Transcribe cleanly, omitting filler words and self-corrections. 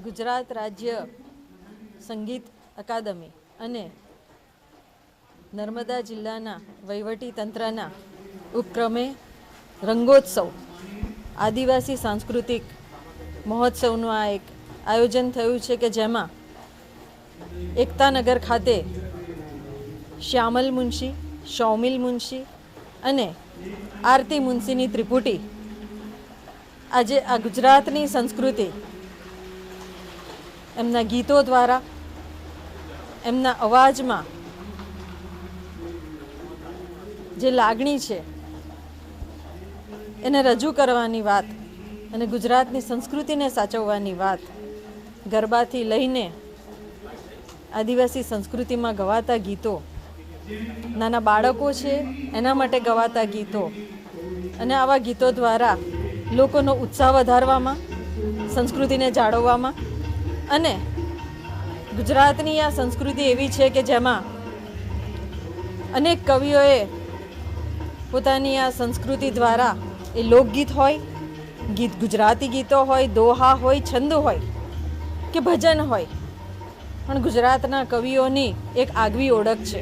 ગુજરાત રાજ્ય સંગીત અકાદમી અને નર્મદા જિલ્લાના વહીવટી તંત્રના ઉપક્રમે રંગોત્સવ આદિવાસી સાંસ્કૃતિક મહોત્સવનું આ એક આયોજન થયું છે કે જેમાં એકતાનગર ખાતે શ્યામલ મુનશી, સૌમિલ મુનશી અને આરતી મુનશીની ત્રિપુટી આજે આ ગુજરાતની સંસ્કૃતિ એમના ગીતો દ્વારા એમના અવાજમાં જે લાગણી છે એને રજૂ કરવાની વાત અને ગુજરાતની સંસ્કૃતિને સાચવવાની વાત ગરબાથી લઈને આદિવાસી સંસ્કૃતિમાં ગવાતા ગીતો, નાના બાળકો છે એના માટે ગવાતા ગીતો અને આવા ગીતો દ્વારા લોકોનો ઉત્સાહ વધારવામાં, સંસ્કૃતિને જાળવવામાં અને ગુજરાતની આ સંસ્કૃતિ એવી છે કે જેમાં અનેક કવિઓએ પોતાની આ સંસ્કૃતિ દ્વારા એ લોકગીત હોય, ગુજરાતી ગીતો હોય, દોહા હોય, છંદ હોય કે ભજન હોય, પણ ગુજરાતના કવિઓની એક આગવી ઓળખ છે.